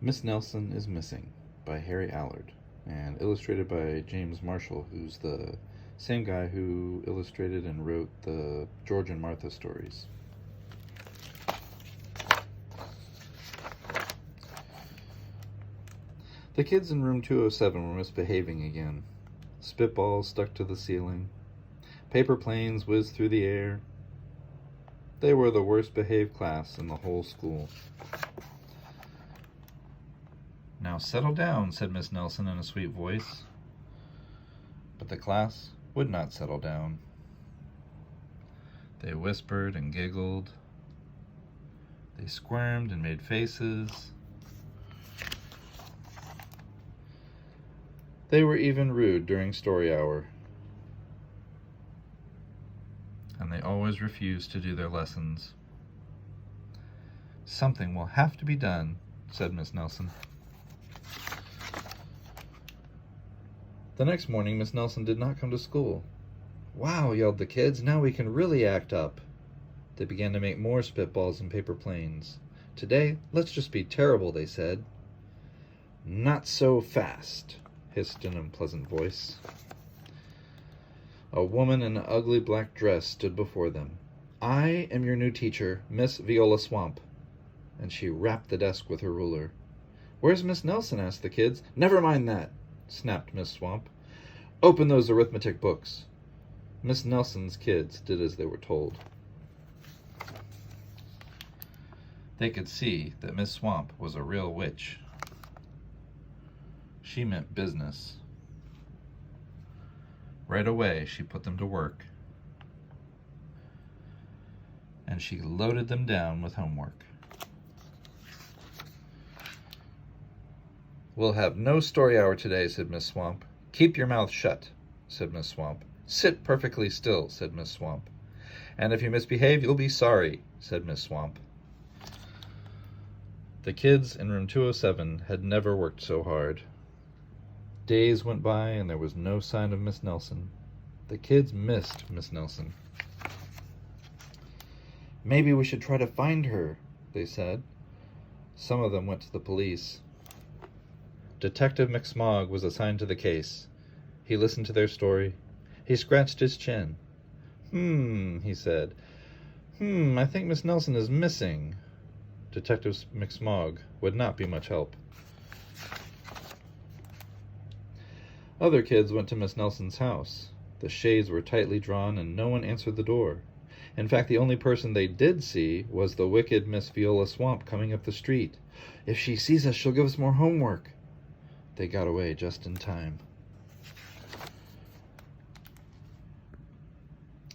Miss Nelson is Missing by Harry Allard and illustrated by James Marshall, who's the same guy who illustrated and wrote the George and Martha stories. The kids in room 207 were misbehaving again. Spitballs stuck to the ceiling. Paper planes whizzed through the air. They were the worst behaved class in the whole school. "Now settle down," said Miss Nelson in a sweet voice. But the class would not settle down. They whispered and giggled. They squirmed and made faces. They were even rude during story hour. And they always refused to do their lessons. "Something will have to be done," said Miss Nelson. The next morning, Miss Nelson did not come to school. "Wow," yelled the kids, "now we can really act up." They began to make more spitballs and paper planes. "Today, let's just be terrible," they said. "Not so fast," hissed an unpleasant voice. A woman in an ugly black dress stood before them. "I am your new teacher, Miss Viola Swamp." And she rapped the desk with her ruler. "Where's Miss Nelson?" asked the kids. "Never mind that," snapped Miss Swamp. "Open those arithmetic books." Miss Nelson's kids did as they were told. They could see that Miss Swamp was a real witch. She meant business. Right away, she put them to work. And she loaded them down with homework. "We'll have no story hour today," said Miss Swamp. "Keep your mouth shut," said Miss Swamp. "Sit perfectly still," said Miss Swamp. "And if you misbehave, you'll be sorry," said Miss Swamp. The kids in room 207 had never worked so hard. Days went by and there was no sign of Miss Nelson. The kids missed Miss Nelson. "Maybe we should try to find her," they said. Some of them went to the police. Detective McSmog was assigned to the case. He listened to their story. He scratched his chin. He said. I think Miss Nelson is missing." Detective McSmog would not be much help. Other kids went to Miss Nelson's house. The shades were tightly drawn and no one answered the door. In fact, the only person they did see was the wicked Miss Viola Swamp coming up the street. "If she sees us, she'll give us more homework." They got away just in time.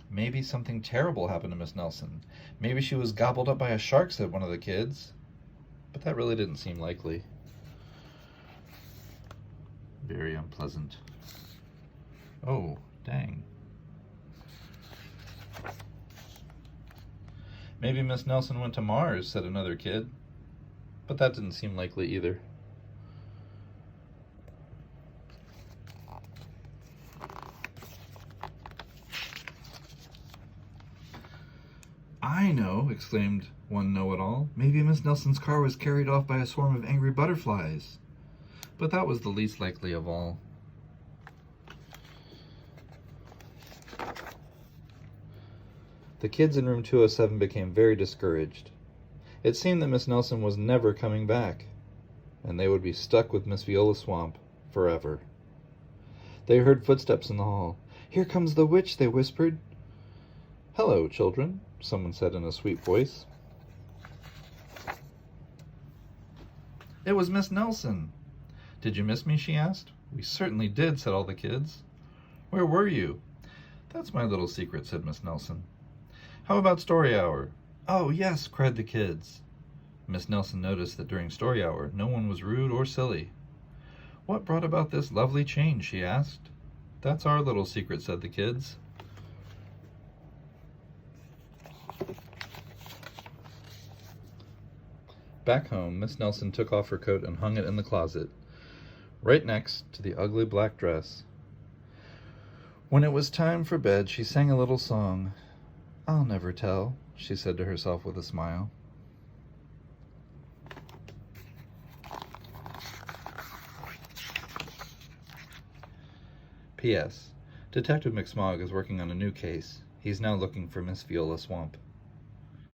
"Maybe something terrible happened to Miss Nelson. Maybe she was gobbled up by a shark," said one of the kids. But that really didn't seem likely. Very unpleasant. "Oh, dang. Maybe Miss Nelson went to Mars," said another kid. But that didn't seem likely either. "I know," exclaimed one know-it-all. "Maybe Miss Nelson's car was carried off by a swarm of angry butterflies." But that was the least likely of all. The kids in room 207 became very discouraged. It seemed that Miss Nelson was never coming back, and they would be stuck with Miss Viola Swamp forever. They heard footsteps in the hall. "Here comes the witch," they whispered. "Hello, children," someone said in a sweet voice. It was Miss Nelson. "Did you miss me?" she asked. "We certainly did," said all the kids. "Where were you?" "That's my little secret," said Miss Nelson. "How about story hour?" "Oh, yes," cried the kids. Miss Nelson noticed that during story hour, no one was rude or silly. "What brought about this lovely change?" she asked. "That's our little secret," said the kids. Back home, Miss Nelson took off her coat and hung it in the closet, right next to the ugly black dress. When it was time for bed, she sang a little song. "I'll never tell," she said to herself with a smile. P.S. Detective McSmog is working on a new case. He's now looking for Miss Viola Swamp.